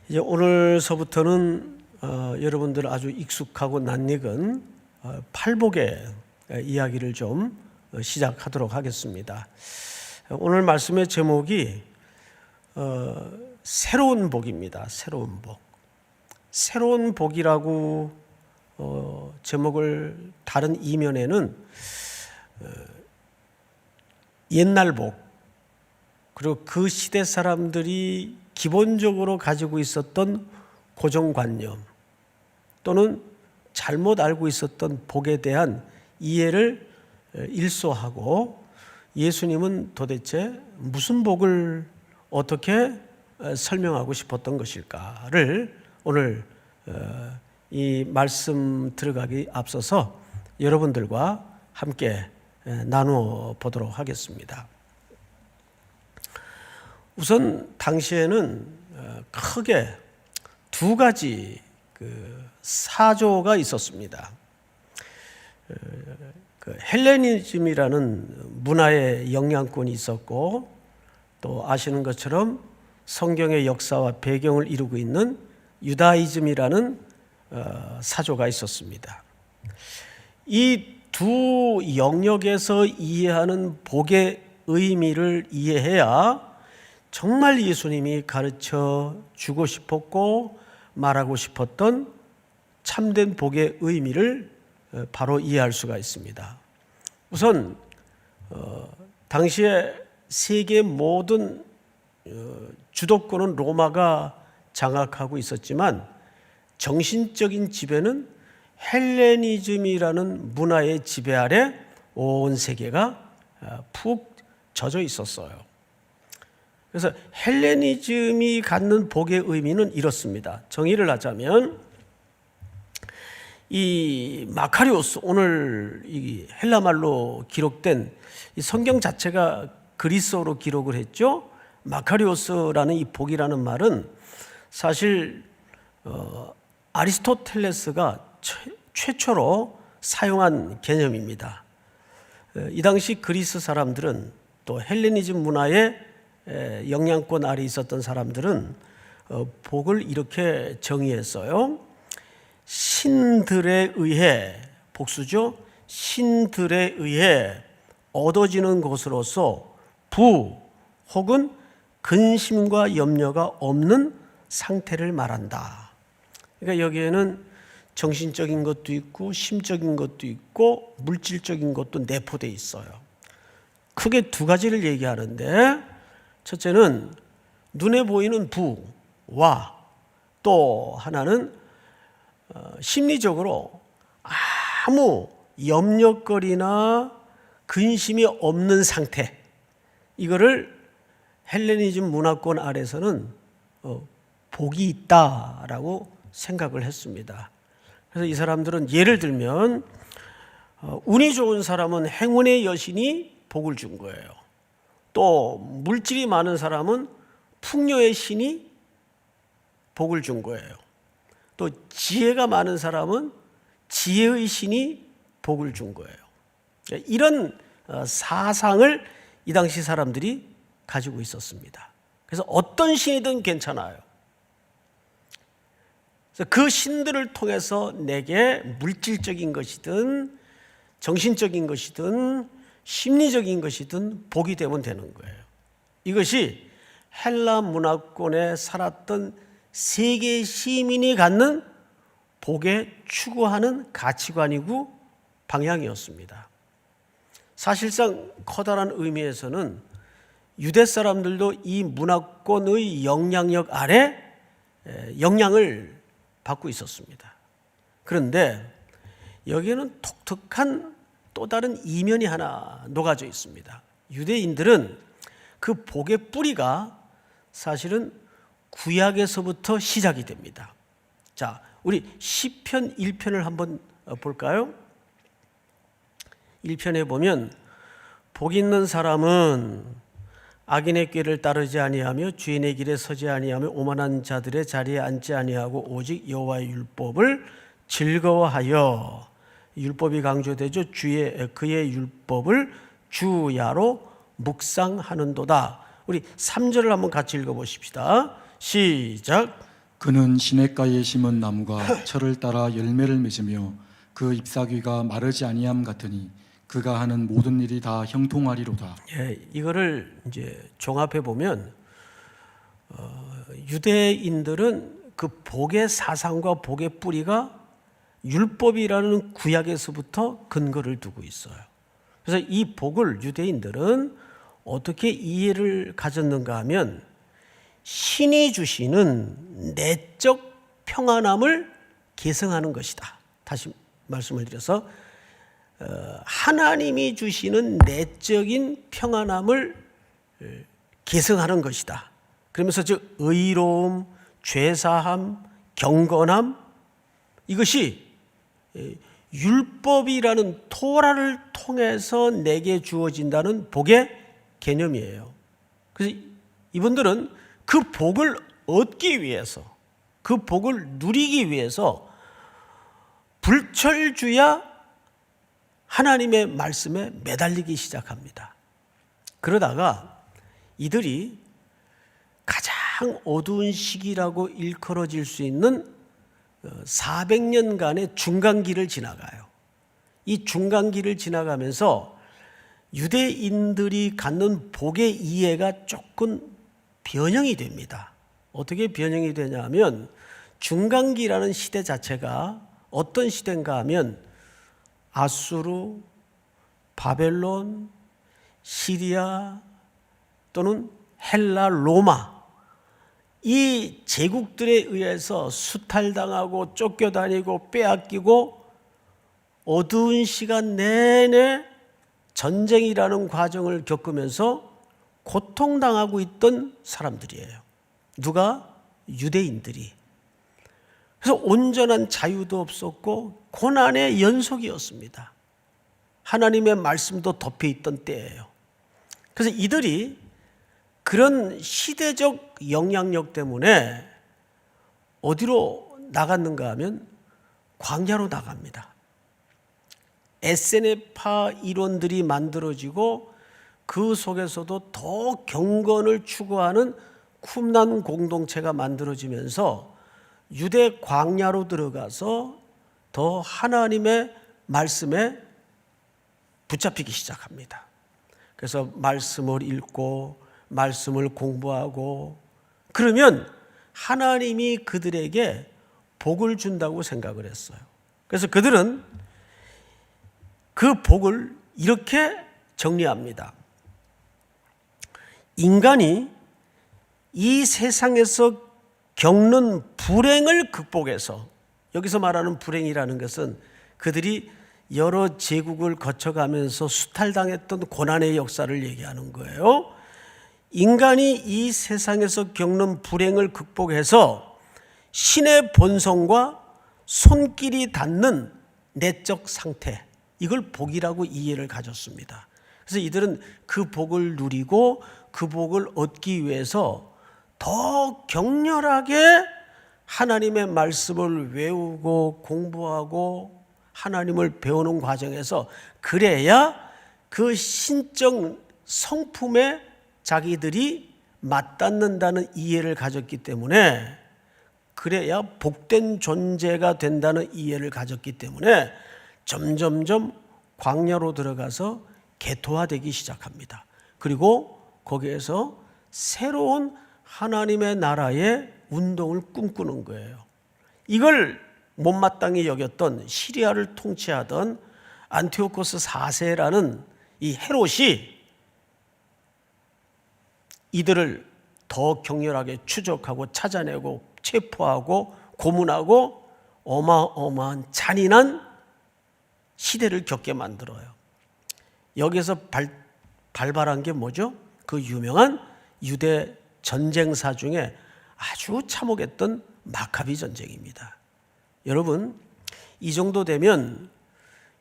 이제 오늘서부터는 여러분들 아주 익숙하고 낯익은 팔복의 이야기를 좀 시작하도록 하겠습니다. 오늘 말씀의 제목이 새로운 복입니다. 새로운 복. 새로운 복이라고 제목을 다른 이면에는 옛날 복, 그리고 그 시대 사람들이 기본적으로 가지고 있었던 고정관념 또는 잘못 알고 있었던 복에 대한 이해를 일소하고, 예수님은 도대체 무슨 복을 어떻게 설명하고 싶었던 것일까를 오늘 이 말씀 들어가기 앞서서 여러분들과 함께 나누어 보도록 하겠습니다. 우선 당시에는 크게 두 가지 사조가 있었습니다. 헬레니즘이라는 문화의 영향권이 있었고, 또 아시는 것처럼 성경의 역사와 배경을 이루고 있는 유다이즘이라는 사조가 있었습니다. 이 두 영역에서 이해하는 복의 의미를 이해해야 정말 예수님이 가르쳐 주고 싶었고 말하고 싶었던 참된 복의 의미를 바로 이해할 수가 있습니다. 우선 당시에 세계 모든 주도권은 로마가 장악하고 있었지만 정신적인 지배는 헬레니즘이라는 문화의 지배 아래 온 세계가 푹 젖어 있었어요. 그래서 헬레니즘이 갖는 복의 의미는 이렇습니다. 정의를 하자면 이 마카리오스, 오늘 이 헬라말로 기록된 이 성경 자체가 그리스어로 기록을 했죠. 마카리오스라는 이 복이라는 말은 사실 아리스토텔레스가 최초로 사용한 개념입니다. 이 당시 그리스 사람들은, 또 헬레니즘 문화의 영향권 아래 있었던 사람들은 복을 이렇게 정의했어요. 신들에 의해, 복수죠, 신들에 의해 얻어지는 것으로서 부 혹은 근심과 염려가 없는 상태를 말한다. 그러니까 여기에는 정신적인 것도 있고 심적인 것도 있고 물질적인 것도 내포되어 있어요. 크게 두 가지를 얘기하는데, 첫째는 눈에 보이는 부와 또 하나는 심리적으로 아무 염려거리나 근심이 없는 상태, 이거를 헬레니즘 문화권 아래서는 복이 있다라고 생각을 했습니다. 그래서 이 사람들은 예를 들면 운이 좋은 사람은 행운의 여신이 복을 준 거예요. 또 물질이 많은 사람은 풍요의 신이 복을 준 거예요. 또 지혜가 많은 사람은 지혜의 신이 복을 준 거예요. 이런 사상을 이 당시 사람들이 가지고 있었습니다. 그래서 어떤 신이든 괜찮아요. 그래서 그 신들을 통해서 내게 물질적인 것이든 정신적인 것이든 심리적인 것이든 복이 되면 되는 거예요. 이것이 헬라 문화권에 살았던 세계 시민이 갖는 복에 추구하는 가치관이고 방향이었습니다. 사실상 커다란 의미에서는 유대 사람들도 이 문화권의 영향력 아래 영향을 받고 있었습니다. 그런데 여기에는 독특한 또 다른 이면이 하나 녹아져 있습니다. 유대인들은 그 복의 뿌리가 사실은 구약에서부터 시작이 됩니다. 자, 우리 시편 1편을 한번 볼까요? 1편에 보면 복 있는 사람은 악인의 꾀를 따르지 아니하며 주인의 길에 서지 아니하며 오만한 자들의 자리에 앉지 아니하고 오직 여호와의 율법을 즐거워하여, 율법이 강조되죠. 그의 율법을 주야로 묵상하는도다. 우리 3절을 한번 같이 읽어보십시다. 시작. 그는 시냇가에 심은 나무가 철을 따라 열매를 맺으며 그 잎사귀가 마르지 아니함 같으니 그가 하는 모든 일이 다 형통하리로다. 예, 이거를 이제 종합해 보면 유대인들은 그 복의 사상과 복의 뿌리가 율법이라는 구약에서부터 근거를 두고 있어요. 그래서 이 복을 유대인들은 어떻게 이해를 가졌는가 하면 신이 주시는 내적 평안함을 계승하는 것이다. 다시 말씀을 드려서 하나님이 주시는 내적인 평안함을 계승하는 것이다. 그러면서 즉 의로움, 죄사함, 경건함 이것이 율법이라는 토라를 통해서 내게 주어진다는 복의 개념이에요. 그래서 이분들은 그 복을 얻기 위해서, 그 복을 누리기 위해서 불철주야 하나님의 말씀에 매달리기 시작합니다. 그러다가 이들이 가장 어두운 시기라고 일컬어질 수 있는 400년간의 중간기를 지나가요. 이 중간기를 지나가면서 유대인들이 갖는 복의 이해가 조금 변형이 됩니다. 어떻게 변형이 되냐면 중간기라는 시대 자체가 어떤 시대인가 하면 아수르, 바벨론, 시리아 또는 헬라, 로마 이 제국들에 의해서 수탈당하고 쫓겨다니고 빼앗기고 어두운 시간 내내 전쟁이라는 과정을 겪으면서 고통당하고 있던 사람들이에요. 누가? 유대인들이. 그래서 온전한 자유도 없었고 고난의 연속이었습니다. 하나님의 말씀도 덮여있던 때예요. 그래서 이들이 그런 시대적 영향력 때문에 어디로 나갔는가 하면 광야로 나갑니다. 에세네파 이론들이 만들어지고 그 속에서도 더 경건을 추구하는 쿰난 공동체가 만들어지면서 유대 광야로 들어가서 더 하나님의 말씀에 붙잡히기 시작합니다. 그래서 말씀을 읽고 말씀을 공부하고 그러면 하나님이 그들에게 복을 준다고 생각을 했어요. 그래서 그들은 그 복을 이렇게 정리합니다. 인간이 이 세상에서 겪는 불행을 극복해서, 여기서 말하는 불행이라는 것은 그들이 여러 제국을 거쳐가면서 수탈당했던 고난의 역사를 얘기하는 거예요. 인간이 이 세상에서 겪는 불행을 극복해서 신의 본성과 손길이 닿는 내적 상태, 이걸 복이라고 이해를 가졌습니다. 그래서 이들은 그 복을 누리고 그 복을 얻기 위해서 더 격렬하게 하나님의 말씀을 외우고 공부하고 하나님을 배우는 과정에서 그래야 그 신적 성품에 자기들이 맞닿는다는 이해를 가졌기 때문에, 그래야 복된 존재가 된다는 이해를 가졌기 때문에 점점점 광야로 들어가서 개토화되기 시작합니다. 그리고 거기에서 새로운 하나님의 나라의 운동을 꿈꾸는 거예요. 이걸 못마땅히 여겼던 시리아를 통치하던 안티오코스 4세라는 이 헤롯이 이들을 더 격렬하게 추적하고 찾아내고 체포하고 고문하고 어마어마한 잔인한 시대를 겪게 만들어요. 여기서 발발한 게 뭐죠? 그 유명한 유대 전쟁사 중에 아주 참혹했던 마카비 전쟁입니다. 여러분, 이 정도 되면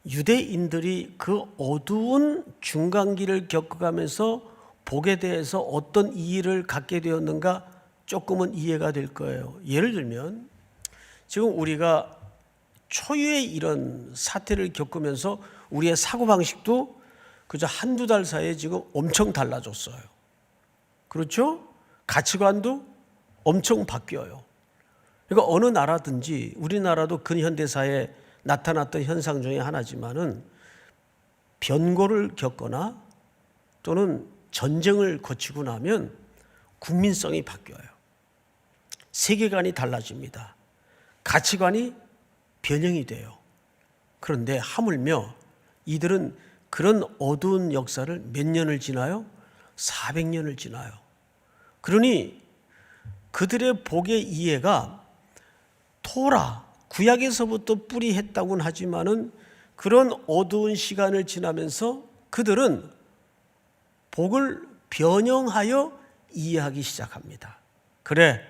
유대인들이 그 어두운 중간기를 겪어가면서 복에 대해서 어떤 이해를 갖게 되었는가 조금은 이해가 될 거예요. 예를 들면 지금 우리가 초유의 이런 사태를 겪으면서 우리의 사고방식도 그저 한두 달 사이에 지금 엄청 달라졌어요. 그렇죠? 가치관도 엄청 바뀌어요. 그러니까 어느 나라든지 우리나라도 근현대사에 나타났던 현상 중에 하나지만은 변고를 겪거나 또는 전쟁을 거치고 나면 국민성이 바뀌어요. 세계관이 달라집니다. 가치관이 변형이 돼요. 그런데 하물며 이들은 그런 어두운 역사를 몇 년을 지나요? 400년을 지나요. 그러니 그들의 복의 이해가 토라, 구약에서부터 뿌리했다고는 하지만은 그런 어두운 시간을 지나면서 그들은 복을 변형하여 이해하기 시작합니다. 그래,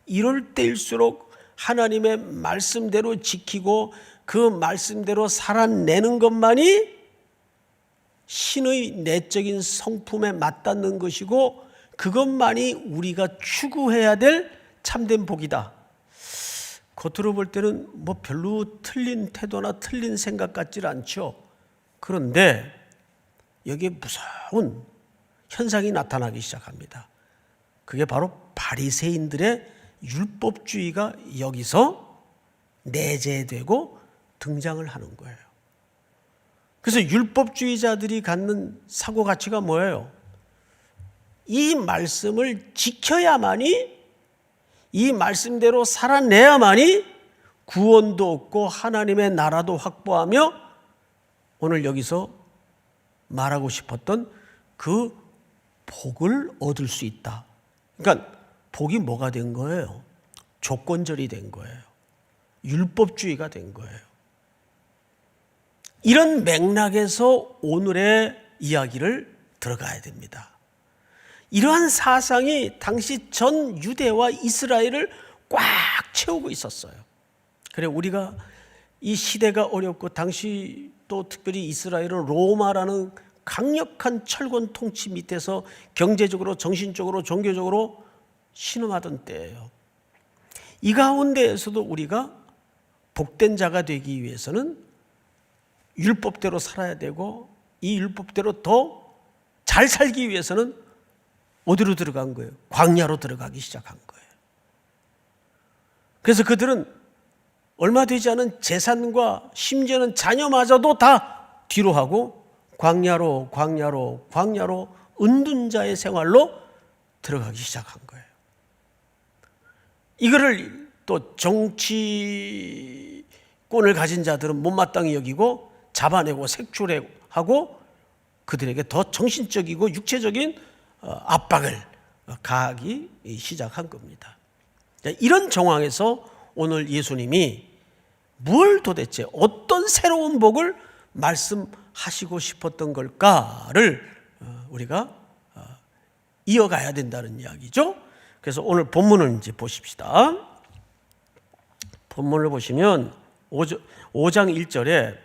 이럴 때일수록 하나님의 말씀대로 지키고 그 말씀대로 살아내는 것만이 신의 내적인 성품에 맞닿는 것이고 그것만이 우리가 추구해야 될 참된 복이다. 겉으로 볼 때는 뭐 별로 틀린 태도나 틀린 생각 같질 않죠. 그런데 여기에 무서운 현상이 나타나기 시작합니다. 그게 바로 바리새인들의 율법주의가 여기서 내재되고 등장을 하는 거예요. 그래서 율법주의자들이 갖는 사고가치가 뭐예요? 이 말씀을 지켜야만이, 이 말씀대로 살아내야만이 구원도 얻고 하나님의 나라도 확보하며 오늘 여기서 말하고 싶었던 그 복을 얻을 수 있다. 그러니까 복이 뭐가 된 거예요? 조건절이 된 거예요. 율법주의가 된 거예요. 이런 맥락에서 오늘의 이야기를 들어가야 됩니다. 이러한 사상이 당시 전 유대와 이스라엘을 꽉 채우고 있었어요. 그래, 우리가 이 시대가 어렵고 당시 또 특별히 이스라엘은 로마라는 강력한 철권 통치 밑에서 경제적으로, 정신적으로, 종교적으로 신음하던 때예요. 이 가운데에서도 우리가 복된 자가 되기 위해서는 율법대로 살아야 되고 이 율법대로 더 잘 살기 위해서는 어디로 들어간 거예요? 광야로 들어가기 시작한 거예요. 그래서 그들은 얼마 되지 않은 재산과 심지어는 자녀마저도 다 뒤로 하고 광야로 은둔자의 생활로 들어가기 시작한 거예요. 이거를 또 정치권을 가진 자들은 못마땅히 여기고 잡아내고 색출하고 그들에게 더 정신적이고 육체적인 압박을 가하기 시작한 겁니다. 이런 정황에서 오늘 예수님이 뭘 도대체 어떤 새로운 복을 말씀하시고 싶었던 걸까를 우리가 이어가야 된다는 이야기죠. 그래서 오늘 본문을 이제 보십시다. 본문을 보시면 5장 1절에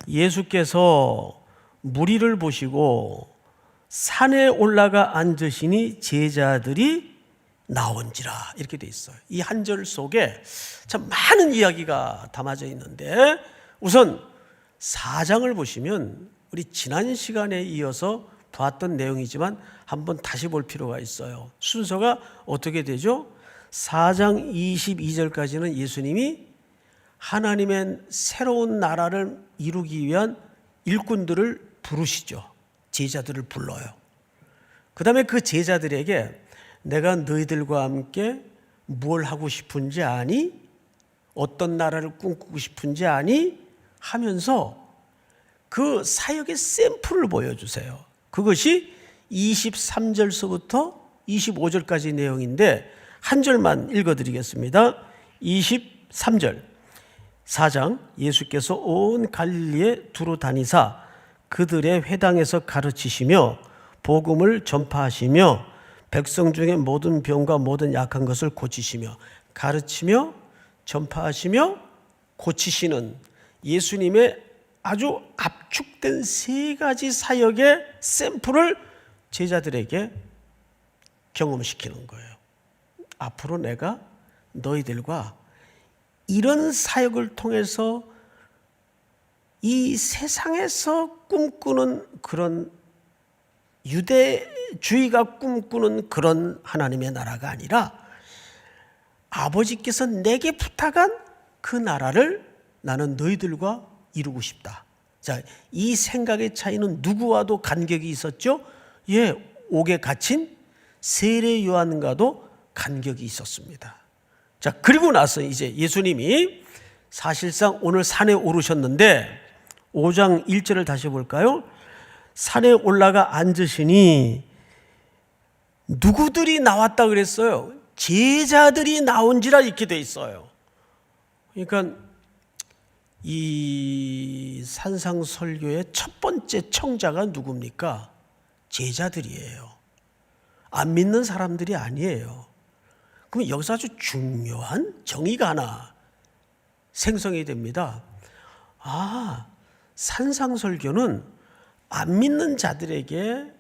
예수께서 무리를 보시고 산에 올라가 앉으시니 제자들이 나온지라 이렇게 돼 있어요. 이 한 절 속에 참 많은 이야기가 담아져 있는데 우선 4장을 보시면 우리 지난 시간에 이어서 봤던 내용이지만 한번 다시 볼 필요가 있어요. 순서가 어떻게 되죠? 4장 22절까지는 예수님이 하나님의 새로운 나라를 이루기 위한 일꾼들을 부르시죠. 제자들을 불러요. 그 다음에 그 제자들에게 내가 너희들과 함께 뭘 하고 싶은지 아니? 어떤 나라를 꿈꾸고 싶은지 아니? 하면서 그 사역의 샘플을 보여주세요. 그것이 23절서부터 25절까지 내용인데 한 절만 읽어드리겠습니다. 23절 4장 예수께서 온 갈릴리에 두루 다니사 그들의 회당에서 가르치시며 복음을 전파하시며 백성 중에 모든 병과 모든 약한 것을 고치시며 가르치며 전파하시며 고치시는 예수님의 아주 압축된 세 가지 사역의 샘플을 제자들에게 경험시키는 거예요. 앞으로 내가 너희들과 이런 사역을 통해서 이 세상에서 꿈꾸는 그런 유대주의가 꿈꾸는 그런 하나님의 나라가 아니라 아버지께서 내게 부탁한 그 나라를 나는 너희들과 이루고 싶다. 자, 이 생각의 차이는 누구와도 간격이 있었죠? 예, 옥에 갇힌 세례 요한과도 간격이 있었습니다. 자, 그리고 나서 이제 예수님이 사실상 오늘 산에 오르셨는데 5장 1절을 다시 볼까요? 산에 올라가 앉으시니 누구들이 나왔다 그랬어요? 제자들이 나온지라 이렇게 돼 있어요. 그러니까 이 산상설교의 첫 번째 청자가 누굽니까? 제자들이에요. 안 믿는 사람들이 아니에요. 그럼 여기서 아주 중요한 정의가 하나 생성이 됩니다. 아, 산상설교는 안 믿는 자들에게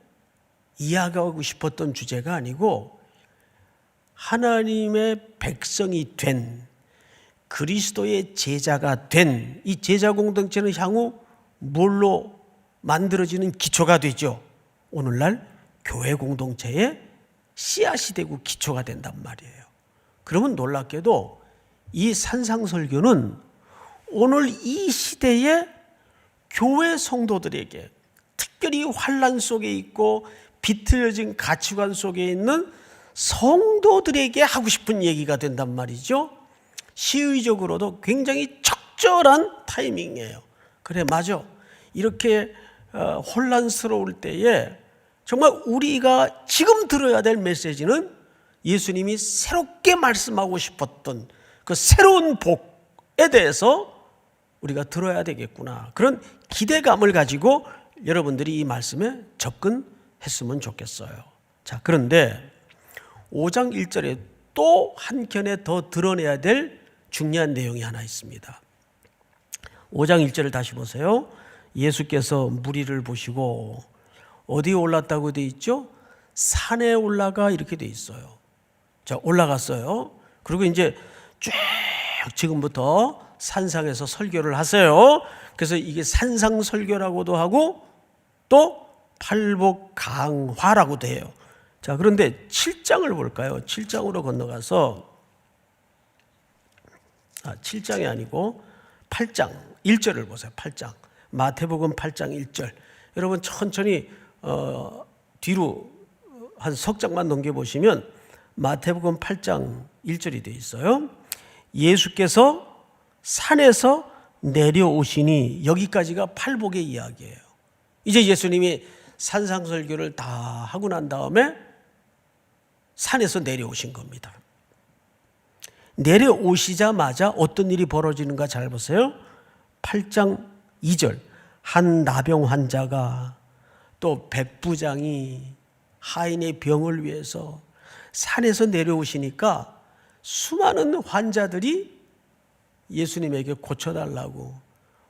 이야기하고 싶었던 주제가 아니고 하나님의 백성이 된 그리스도의 제자가 된 이 제자 공동체는 향후 뭘로 만들어지는 기초가 되죠. 오늘날 교회 공동체의 씨앗이 되고 기초가 된단 말이에요. 그러면 놀랍게도 이 산상설교는 오늘 이 시대의 교회 성도들에게 특별히 환난 속에 있고 비틀어진 가치관 속에 있는 성도들에게 하고 싶은 얘기가 된단 말이죠. 시의적으로도 굉장히 적절한 타이밍이에요. 그래, 맞아. 이렇게 혼란스러울 때에 정말 우리가 지금 들어야 될 메시지는 예수님이 새롭게 말씀하고 싶었던 그 새로운 복에 대해서 우리가 들어야 되겠구나. 그런 기대감을 가지고 여러분들이 이 말씀에 접근했으면 좋겠어요. 자, 그런데 5장 1절에 또 한 켠에 더 드러내야 될 중요한 내용이 하나 있습니다. 5장 1절을 다시 보세요. 예수께서 무리를 보시고 어디에 올랐다고 되어 있죠? 산에 올라가 이렇게 되어 있어요. 자, 올라갔어요. 그리고 이제 쭉 지금부터 산상에서 설교를 하세요. 그래서 이게 산상설교라고도 하고 또 팔복강화라고도 해요. 자, 그런데 7장을 볼까요? 7장으로 건너가서 7장이 아니고 8장 1절을 보세요. 8장 마태복음 8장 1절. 여러분 천천히 뒤로 한 석 장만 넘겨보시면 마태복음 8장 1절이 되어 있어요. 예수께서 산에서 내려오시니, 여기까지가 팔복의 이야기예요. 이제 예수님이 산상설교를 다 하고 난 다음에 산에서 내려오신 겁니다. 내려오시자마자 어떤 일이 벌어지는가 잘 보세요. 8장 2절. 한 나병 환자가 또 백부장이 하인의 병을 위해서 산에서 내려오시니까 수많은 환자들이 예수님에게 고쳐달라고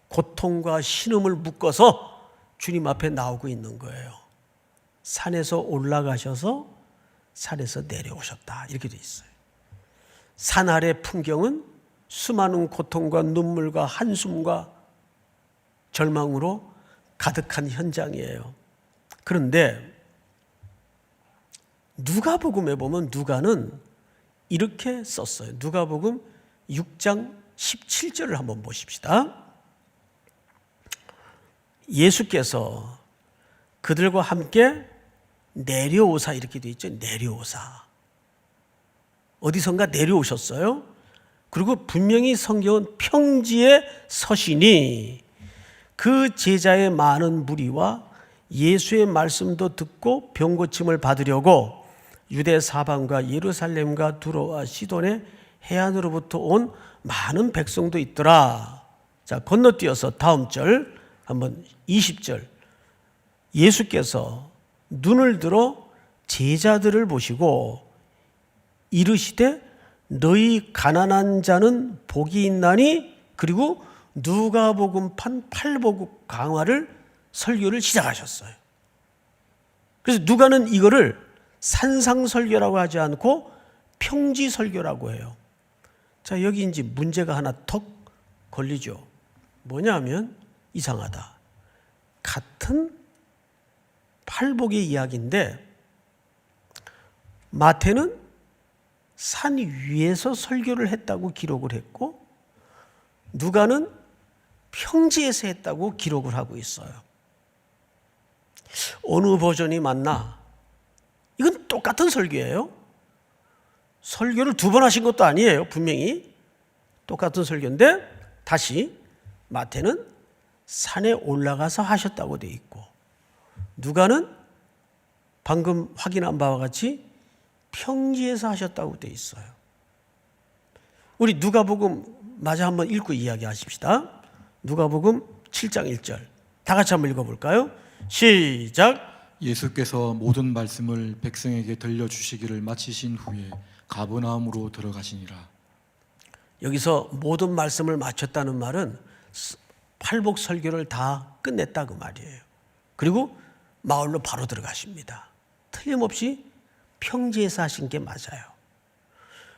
고통과 신음을 묶어서 주님 앞에 나오고 있는 거예요. 산에서 올라가셔서 산에서 내려오셨다 이렇게 돼 있어요. 산 아래 풍경은 수많은 고통과 눈물과 한숨과 절망으로 가득한 현장이에요. 그런데 누가복음에 보면 누가는 이렇게 썼어요. 누가복음 6장 17절을 한번 보십시다. 예수께서 그들과 함께 내려오사 이렇게 되어 있죠. 내려오사. 어디선가 내려오셨어요. 그리고 분명히 성경은 평지에 서시니 그 제자의 많은 무리와 예수의 말씀도 듣고 병 고침을 받으려고 유대 사방과 예루살렘과 두로와 시돈의 해안으로부터 온 많은 백성도 있더라. 자, 건너뛰어서 다음 절 한번 20절. 예수께서 눈을 들어 제자들을 보시고 이르시되 너희 가난한 자는 복이 있나니, 그리고 누가복음판 팔복강화를 설교를 시작하셨어요. 그래서 누가는 이거를 산상설교라고 하지 않고 평지설교라고 해요. 자, 여기 이제 문제가 하나 턱 걸리죠. 뭐냐면 이상하다. 같은 팔복의 이야기인데 마태는 산 위에서 설교를 했다고 기록을 했고 누가는 평지에서 했다고 기록을 하고 있어요. 어느 버전이 맞나? 이건 똑같은 설교예요. 설교를 2번 하신 것도 아니에요. 분명히 똑같은 설교인데 다시 마태는 산에 올라가서 하셨다고 돼 있고 누가는 방금 확인한 바와 같이 평지에서 하셨다고 돼 있어요. 우리 누가복음 마저 한번 읽고 이야기하십시다. 누가복음 7장 1절 다 같이 한번 읽어볼까요? 시작. 예수께서 모든 말씀을 백성에게 들려주시기를 마치신 후에 가버나움으로 들어가시니라. 여기서 모든 말씀을 마쳤다는 말은 팔복 설교를 다 끝냈다 그 말이에요. 그리고 마을로 바로 들어가십니다. 틀림없이 평지에서 하신 게 맞아요.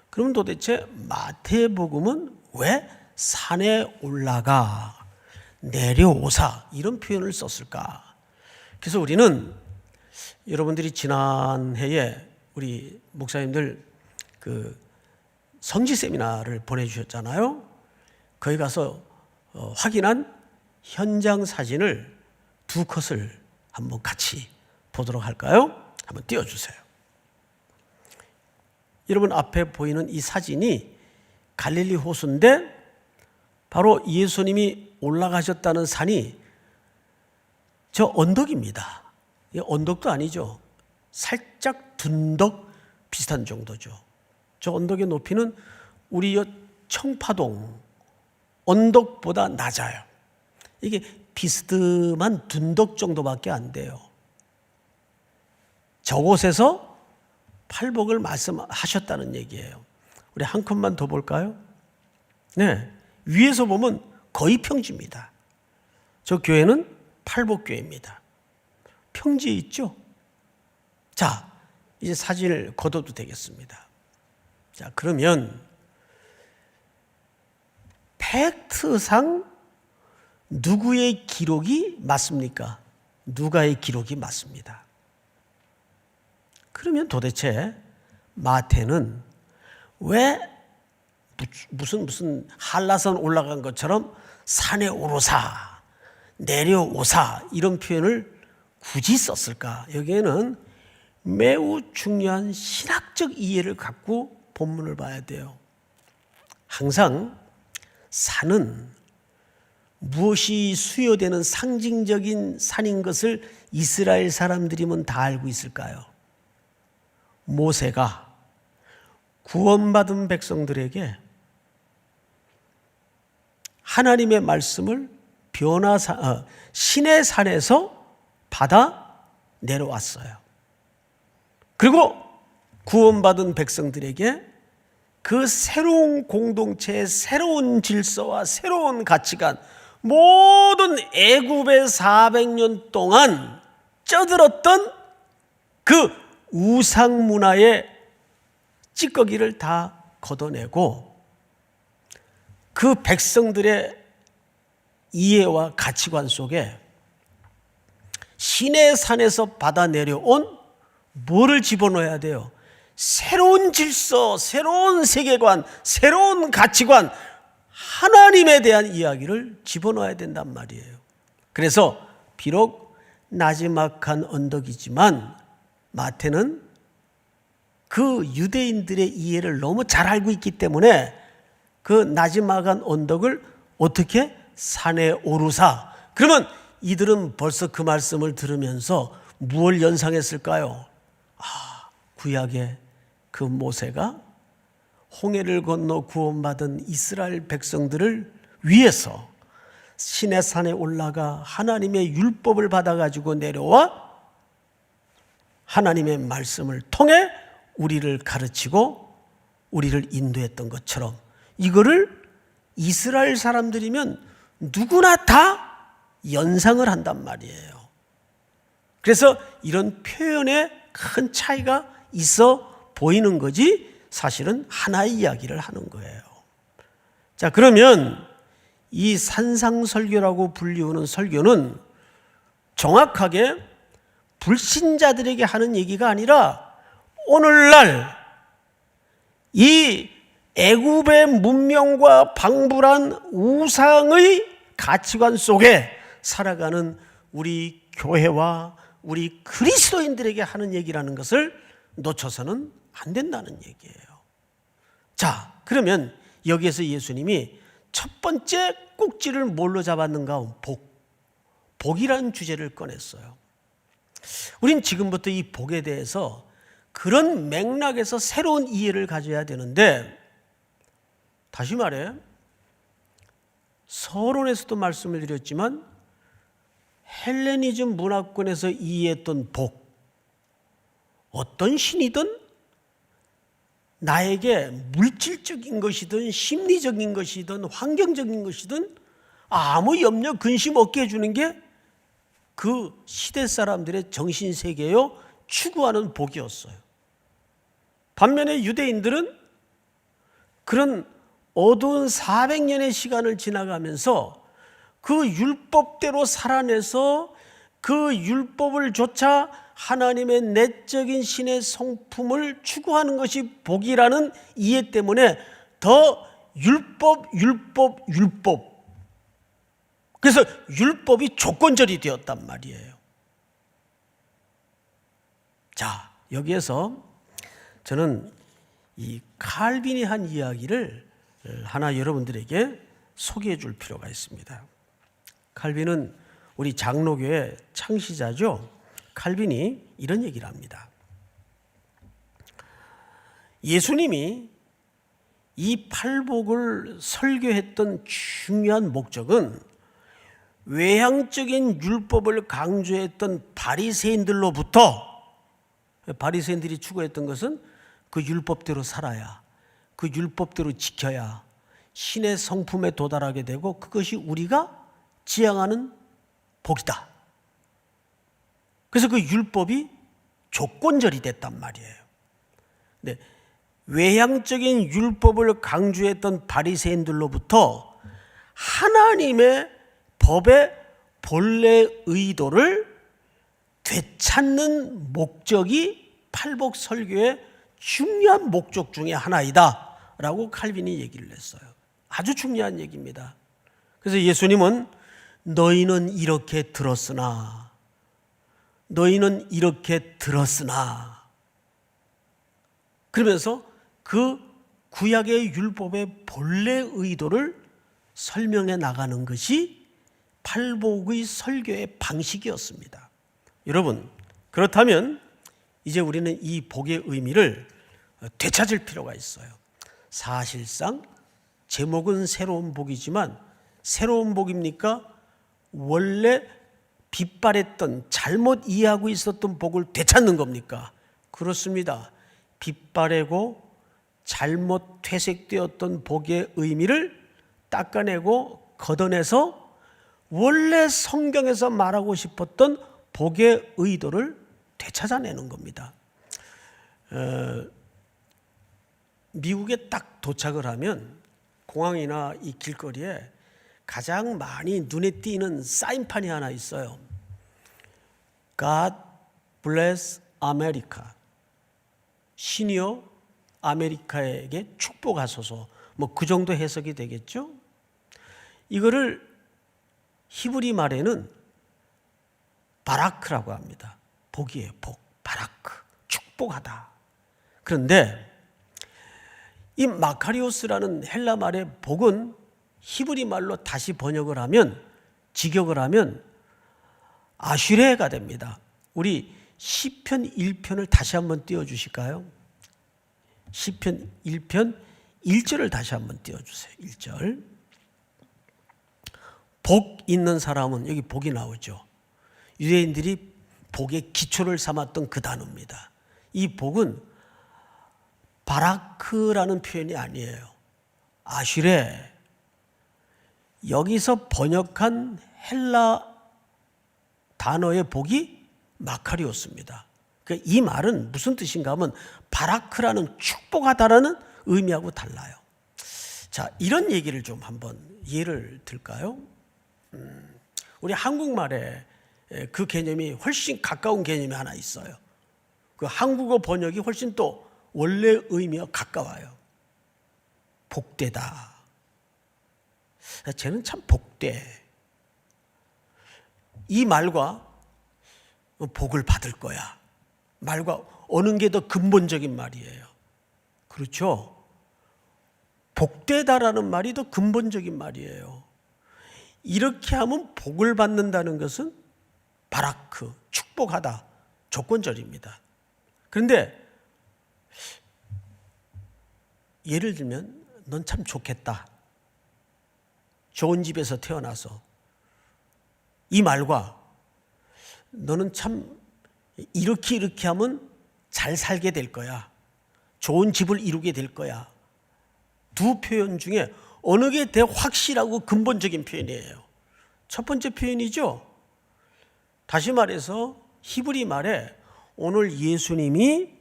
그럼 도대체 마태복음은 왜 산에 올라가 내려오사 이런 표현을 썼을까? 그래서 우리는 여러분들이 지난 해에 우리 목사님들 그 성지 세미나를 보내주셨잖아요. 거기 가서 확인한 현장 사진을 2컷을 한번 같이 보도록 할까요? 한번 띄워주세요. 여러분 앞에 보이는 이 사진이 갈릴리 호수인데 바로 예수님이 올라가셨다는 산이 저 언덕입니다. 언덕도 아니죠. 살짝 둔덕 비슷한 정도죠. 저 언덕의 높이는 우리 청파동 언덕보다 낮아요. 이게 비스듬한 둔덕 정도밖에 안 돼요. 저곳에서 팔복을 말씀하셨다는 얘기예요. 우리 한 컷만 더 볼까요? 네, 위에서 보면 거의 평지입니다. 저 교회는 팔복교회입니다. 평지에 있죠? 자, 이제 사진을 걷어도 되겠습니다. 자, 그러면 팩트상 누구의 기록이 맞습니까? 누가의 기록이 맞습니다. 그러면 도대체 마태는 왜 무슨 한라산 올라간 것처럼 산에 오르사, 내려오사 이런 표현을 굳이 썼을까? 여기에는 매우 중요한 신학적 이해를 갖고 본문을 봐야 돼요. 항상 산은 무엇이 수요되는 상징적인 산인 것을 이스라엘 사람들이면 다 알고 있을까요? 모세가 구원받은 백성들에게 하나님의 말씀을 시내 산에서 받아 내려왔어요. 그리고 구원받은 백성들에게 그 새로운 공동체의 새로운 질서와 새로운 가치관, 모든 애굽의 400년 동안 쪄들었던 그 우상 문화의 찌꺼기를 다 걷어내고 그 백성들의 이해와 가치관 속에 시내 산에서 받아 내려온 뭐를 집어넣어야 돼요? 새로운 질서, 새로운 세계관, 새로운 가치관, 하나님에 대한 이야기를 집어넣어야 된단 말이에요. 그래서 비록 나지막한 언덕이지만 마태는 그 유대인들의 이해를 너무 잘 알고 있기 때문에 그 나지막한 언덕을 어떻게 산에 오르사. 그러면 이들은 벌써 그 말씀을 들으면서 무엇을 연상했을까요? 구약의 그 모세가 홍해를 건너 구원받은 이스라엘 백성들을 위해서 시내산에 올라가 하나님의 율법을 받아가지고 내려와 하나님의 말씀을 통해 우리를 가르치고 우리를 인도했던 것처럼 이거를 이스라엘 사람들이면 누구나 다 연상을 한단 말이에요. 그래서 이런 표현에 큰 차이가 있어 보이는 거지 사실은 하나의 이야기를 하는 거예요. 자, 그러면 이 산상설교라고 불리우는 설교는 정확하게 불신자들에게 하는 얘기가 아니라 오늘날 이 애굽의 문명과 방불한 우상의 가치관 속에 살아가는 우리 교회와 우리 그리스도인들에게 하는 얘기라는 것을 놓쳐서는 안 된다는 얘기예요. 자, 그러면 여기에서 예수님이 첫 번째 꼭지를 뭘로 잡았는가? 복이라는 주제를 꺼냈어요. 우린 지금부터 이 복에 대해서 그런 맥락에서 새로운 이해를 가져야 되는데, 다시 말해 서론에서도 말씀을 드렸지만 헬레니즘 문화권에서 이해했던 복, 어떤 신이든 나에게 물질적인 것이든 심리적인 것이든 환경적인 것이든 아무 염려 근심 없게 해주는 게 그 시대 사람들의 정신세계요 추구하는 복이었어요. 반면에 유대인들은 그런 어두운 400년의 시간을 지나가면서 그 율법대로 살아내서 그 율법을 조차 하나님의 내적인 신의 성품을 추구하는 것이 복이라는 이해 때문에 더 율법. 그래서 율법이 조건절이 되었단 말이에요. 자, 여기에서 저는 이 칼빈이 한 이야기를 하나 여러분들에게 소개해 줄 필요가 있습니다. 칼빈은 우리 장로교의 창시자죠. 칼빈이 이런 얘기를 합니다. 예수님이 이 팔복을 설교했던 중요한 목적은 외향적인 율법을 강조했던 바리새인들로부터, 바리새인들이 추구했던 것은 그 율법대로 살아야, 그 율법대로 지켜야 신의 성품에 도달하게 되고 그것이 우리가 지향하는 복이다. 그래서 그 율법이 조건절이 됐단 말이에요. 근데 외향적인 율법을 강조했던 바리새인들로부터 하나님의 법의 본래 의도를 되찾는 목적이 팔복 설교의 중요한 목적 중에 하나이다 라고 칼빈이 얘기를 했어요. 아주 중요한 얘기입니다. 그래서 예수님은 너희는 이렇게 들었으나 그러면서 그 구약의 율법의 본래 의도를 설명해 나가는 것이 팔복의 설교의 방식이었습니다. 여러분, 그렇다면 이제 우리는 이 복의 의미를 되찾을 필요가 있어요. 사실상 제목은 새로운 복이지만 새로운 복입니까? 원래 빗발했던, 잘못 이해하고 있었던 복을 되찾는 겁니까? 그렇습니다. 빗바래고 잘못 퇴색되었던 복의 의미를 닦아내고 걷어내서 원래 성경에서 말하고 싶었던 복의 의도를 되찾아내는 겁니다. 미국에 딱 도착을 하면 공항이나 이 길거리에 가장 많이 눈에 띄는 사인판이 하나 있어요. God bless America. 신이여 아메리카에게 축복하소서. 뭐 그 정도 해석이 되겠죠? 이거를 히브리 말에는 바라크라고 합니다. 복이에요, 복. 바라크. 축복하다. 그런데 이 마카리오스라는 헬라 말의 복은 히브리 말로 다시 번역을 하면, 직역을 하면 아슈레가 됩니다. 우리 시편 1편을 다시 한번 띄워주실까요? 시편 1편 1절을 다시 한번 띄워주세요. 1절. 복 있는 사람은, 여기 복이 나오죠. 유대인들이 복의 기초를 삼았던 그 단어입니다. 이 복은 바라크라는 표현이 아니에요. 아슈레. 여기서 번역한 헬라 단어의 복이 마카리오스입니다. 그러니까 이 말은 무슨 뜻인가 하면 바라크라는 축복하다라는 의미하고 달라요. 자, 이런 얘기를 좀 한번 예를 들까요? 우리 한국말에 그 개념이 훨씬 가까운 개념이 하나 있어요. 그 한국어 번역이 훨씬 또 원래 의미와 가까워요. 복되다. 쟤는 참 복돼. 이 말과 복을 받을 거야. 말과 어느 게 더 근본적인 말이에요. 그렇죠? 복되다라는 말이 더 근본적인 말이에요. 이렇게 하면 복을 받는다는 것은 바라크, 축복하다, 조건절입니다. 그런데 예를 들면 넌 참 좋겠다. 좋은 집에서 태어나서 이 말과 너는 참 이렇게 하면 잘 살게 될 거야. 좋은 집을 이루게 될 거야. 두 표현 중에 어느 게 더 확실하고 근본적인 표현이에요? 첫 번째 표현이죠. 다시 말해서 히브리 말에 오늘 예수님이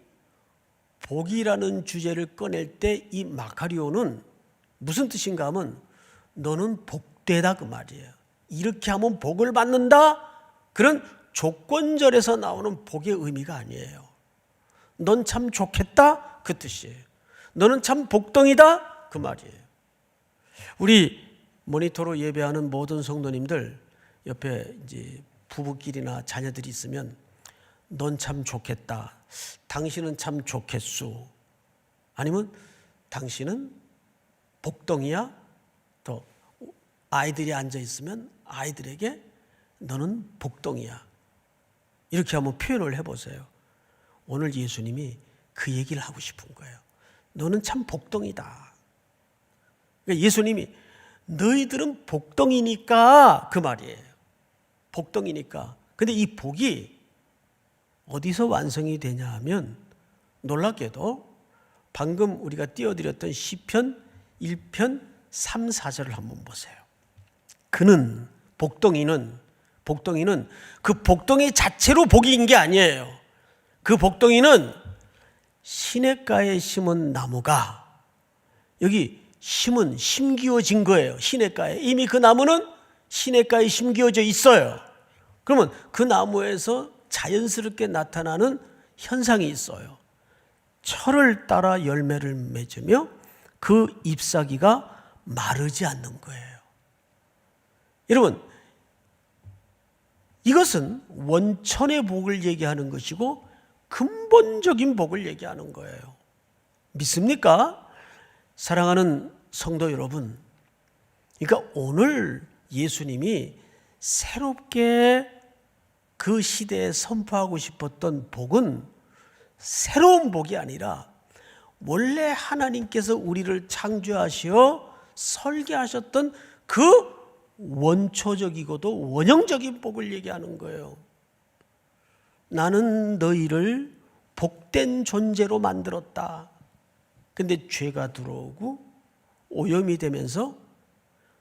복이라는 주제를 꺼낼 때 이 마카리오는 무슨 뜻인가 하면 너는 복되다 그 말이에요. 이렇게 하면 복을 받는다? 그런 조건절에서 나오는 복의 의미가 아니에요. 넌 참 좋겠다? 그 뜻이에요. 너는 참 복덩이다? 그 말이에요. 우리 모니터로 예배하는 모든 성도님들 옆에 이제 부부끼리나 자녀들이 있으면 넌 참 좋겠다. 당신은 참 좋겠소. 아니면 당신은 복덩이야? 또 아이들이 앉아 있으면 아이들에게 너는 복덩이야. 이렇게 한번 표현을 해보세요. 오늘 예수님이 그 얘기를 하고 싶은 거예요. 너는 참 복덩이다. 그러니까 예수님이 너희들은 복덩이니까 그 말이에요. 복덩이니까. 근데 이 복이 어디서 완성이 되냐 하면 놀랍게도 방금 우리가 띄워드렸던 시편 1편 3, 4절을 한번 보세요. 그는 복덩이는 그 복덩이 자체로 복인 게 아니에요. 그 복덩이는 시냇가에 심은 나무가 여기 심기어진 거예요. 시냇가에 이미 그 나무는 시냇가에 심기어져 있어요. 그러면 그 나무에서 자연스럽게 나타나는 현상이 있어요. 철을 따라 열매를 맺으며 그 잎사귀가 마르지 않는 거예요. 여러분, 이것은 원천의 복을 얘기하는 것이고 근본적인 복을 얘기하는 거예요. 믿습니까? 사랑하는 성도 여러분, 그러니까 오늘 예수님이 새롭게 그 시대에 선포하고 싶었던 복은 새로운 복이 아니라 원래 하나님께서 우리를 창조하시어 설계하셨던 그 원초적이고도 원형적인 복을 얘기하는 거예요. 나는 너희를 복된 존재로 만들었다. 근데 죄가 들어오고 오염이 되면서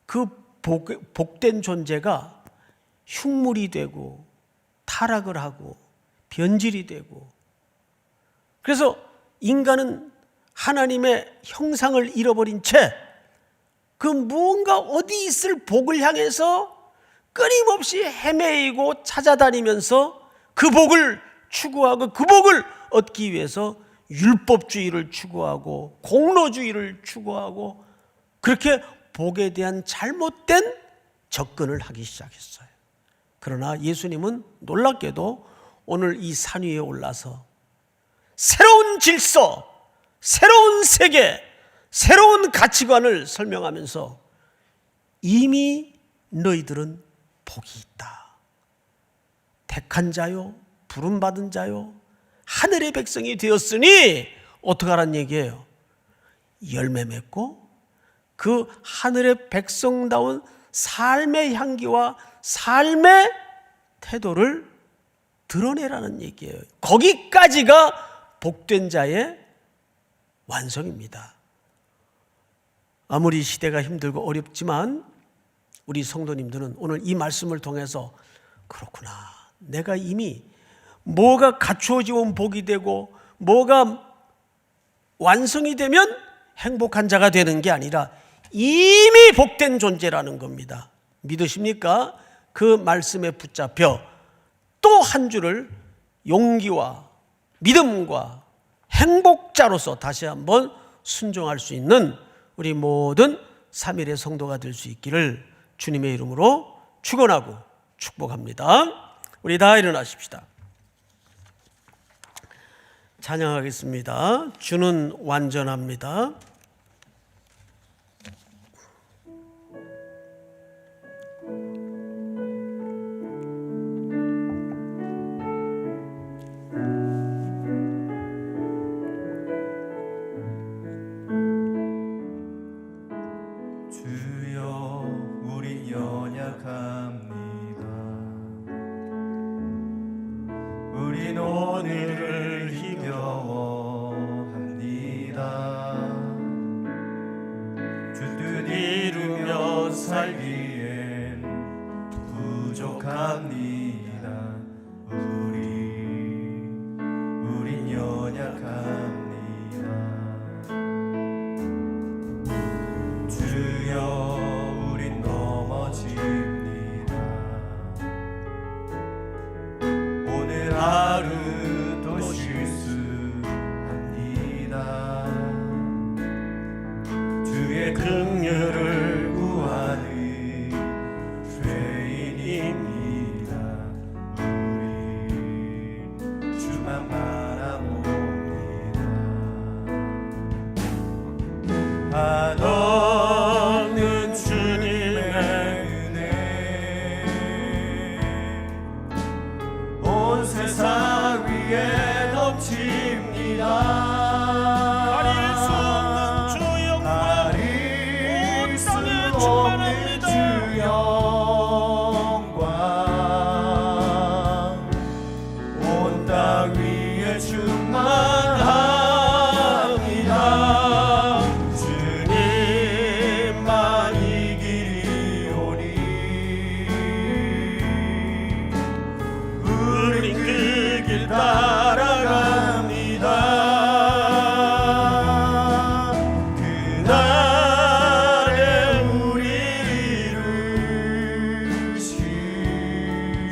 그 복된 존재가 흉물이 되고 타락을 하고 변질이 되고, 그래서 인간은 하나님의 형상을 잃어버린 채 그 무언가 어디 있을 복을 향해서 끊임없이 헤매이고 찾아다니면서 그 복을 추구하고 그 복을 얻기 위해서 율법주의를 추구하고 공로주의를 추구하고 그렇게 복에 대한 잘못된 접근을 하기 시작했어요. 그러나 예수님은 놀랍게도 오늘 이 산 위에 올라서 새로운 질서, 새로운 세계, 새로운 가치관을 설명하면서 이미 너희들은 복이 있다. 택한 자요, 부름받은 자요, 하늘의 백성이 되었으니 어떡하란 얘기예요? 열매 맺고 그 하늘의 백성다운 삶의 향기와 삶의 태도를 드러내라는 얘기예요. 거기까지가 복된 자의 완성입니다. 아무리 시대가 힘들고 어렵지만 우리 성도님들은 오늘 이 말씀을 통해서 그렇구나, 내가 이미 뭐가 갖추어져 온 복이 되고 뭐가 완성이 되면 행복한 자가 되는 게 아니라 이미 복된 존재라는 겁니다. 믿으십니까? 그 말씀에 붙잡혀 또 한 줄을 용기와 믿음과 행복자로서 다시 한번 순종할 수 있는 우리 모든 3일의 성도가 될 수 있기를 주님의 이름으로 축원하고 축복합니다. 우리 다 일어나십시다. 찬양하겠습니다. 주는 완전합니다. 주여 우린 연약합니다. 우린 오늘을 힘겨워합니다. 주 뜻 이루며 살기엔 부족합니다. 우린 연약합니다. 주여 우린 넘어집니다. 오늘 하루도 실수합니다. 주의 긍휼을 구하는 죄인입니다. 우린 주만 바라봅니다. 한없는 주님의 은혜 온 세상 위에 넘칩니다. 가릴 수 없는 주 영광 가릴 수 없는 주 영광 온 땅 위에 충만합니다. 주님만 이 길이 오니 우린 그 길 따라갑니다. 그날에 우리를 이루신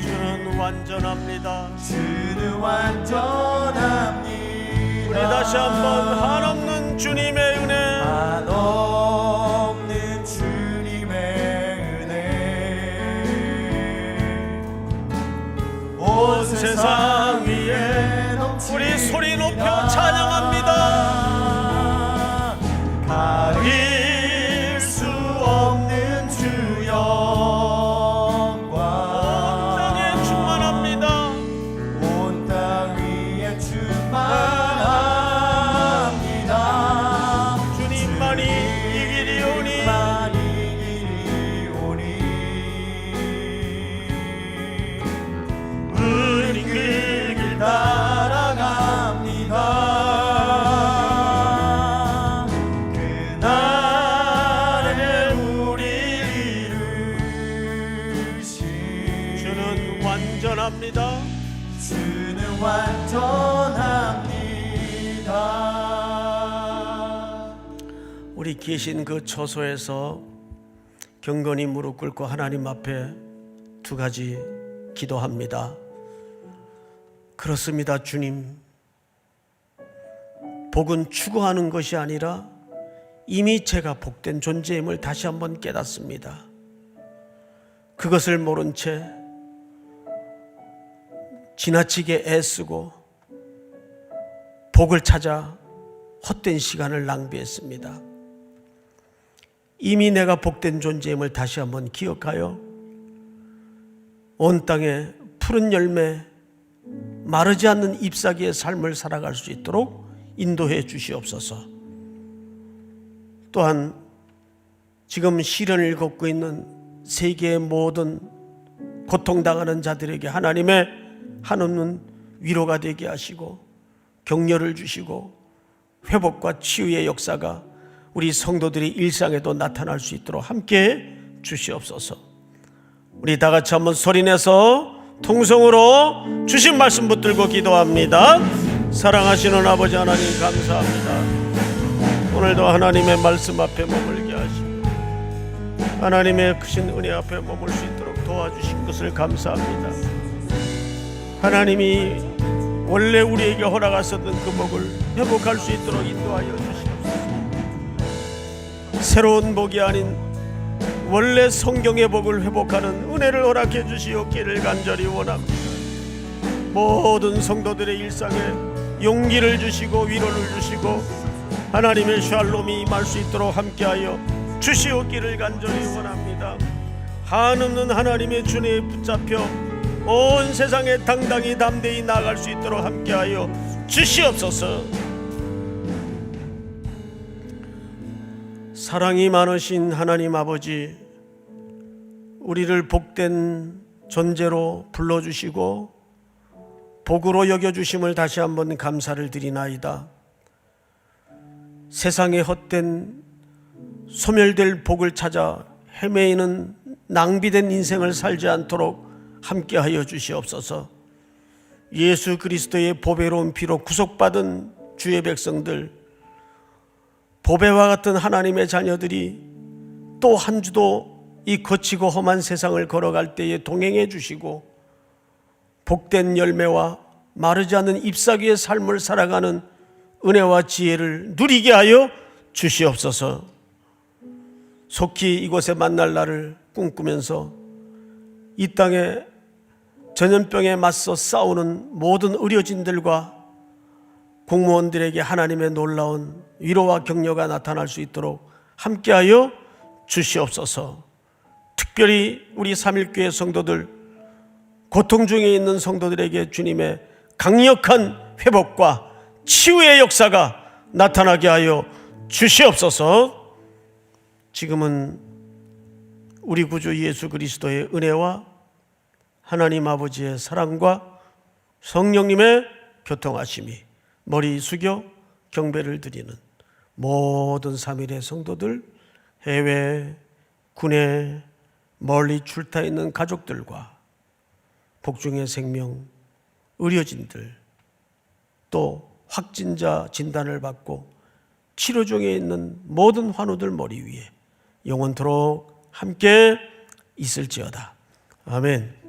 주는 완전합니다. 주는 완전합니다. 우리 다시 한번 한없는 주님의 은혜 한없는 주님의 은혜 온 세상 위에 넘칩니다. 우리 소리 높여 찬양합니다. 가릴 수 없는 주 영광 땅에 충만합니다. 온 땅 위에 충만합니다. 주님만이 이 길이 오니 주님만이 이 길이 오니 우린 그 길 따라갑니다. 그날에 우리를 이루신 주는 완전합니다. 주는 완전합니다. 우리 계신 그 처소에서 경건히 무릎 꿇고 하나님 앞에 두 가지 기도합니다. 그렇습니다. 주님, 복은 추구하는 것이 아니라 이미 제가 복된 존재임을 다시 한번 깨닫습니다. 그것을 모른 채 지나치게 애쓰고 복을 찾아 헛된 시간을 낭비했습니다. 이미 내가 복된 존재임을 다시 한번 기억하여 온 땅에 푸른 열매, 마르지 않는 잎사귀의 삶을 살아갈 수 있도록 인도해 주시옵소서. 또한 지금 시련을 겪고 있는 세계의 모든 고통당하는 자들에게 하나님의 한없는 위로가 되게 하시고 격려를 주시고 회복과 치유의 역사가 우리 성도들의 일상에도 나타날 수 있도록 함께 주시옵소서. 우리 다 같이 한번 소리내서 통성으로 주신 말씀 붙들고 기도합니다. 사랑하시는 아버지 하나님 감사합니다. 오늘도 하나님의 말씀 앞에 머물게 하시고 하나님의 크신 은혜 앞에 머물 수 있도록 도와주신 것을 감사합니다. 하나님이 원래 우리에게 허락하셨던 그 복을 회복할 수 있도록 인도하여 주시옵소서. 새로운 복이 아닌 원래 성경의 복을 회복하는 은혜를 허락해 주시옵기를 간절히 원합니다. 모든 성도들의 일상에 용기를 주시고 위로를 주시고 하나님의 샬롬이 임할 수 있도록 함께하여 주시옵기를 간절히 원합니다. 한없는 하나님의 준혜에 붙잡혀 온 세상에 당당히 담대히 나아갈 수 있도록 함께하여 주시옵소서. 사랑이 많으신 하나님 아버지, 우리를 복된 존재로 불러주시고 복으로 여겨주심을 다시 한번 감사를 드리나이다. 세상의 헛된 소멸될 복을 찾아 헤매이는 낭비된 인생을 살지 않도록 함께하여 주시옵소서. 예수 그리스도의 보배로운 피로 구속받은 주의 백성들, 보배와 같은 하나님의 자녀들이 또 한 주도 이 거치고 험한 세상을 걸어갈 때에 동행해 주시고 복된 열매와 마르지 않는 잎사귀의 삶을 살아가는 은혜와 지혜를 누리게 하여 주시옵소서. 속히 이곳에 만날 날을 꿈꾸면서 이 땅에 전염병에 맞서 싸우는 모든 의료진들과 공무원들에게 하나님의 놀라운 위로와 격려가 나타날 수 있도록 함께하여 주시옵소서. 특별히 우리 삼일교회 성도들, 고통 중에 있는 성도들에게 주님의 강력한 회복과 치유의 역사가 나타나게 하여 주시옵소서. 지금은 우리 구주 예수 그리스도의 은혜와 하나님 아버지의 사랑과 성령님의 교통하심이 머리 숙여 경배를 드리는 모든 삼일의 성도들, 해외, 군에 멀리 출타 있는 가족들과 복중의 생명, 의료진들, 또 확진자 진단을 받고 치료 중에 있는 모든 환우들 머리 위에 영원토록 함께 있을지어다. 아멘.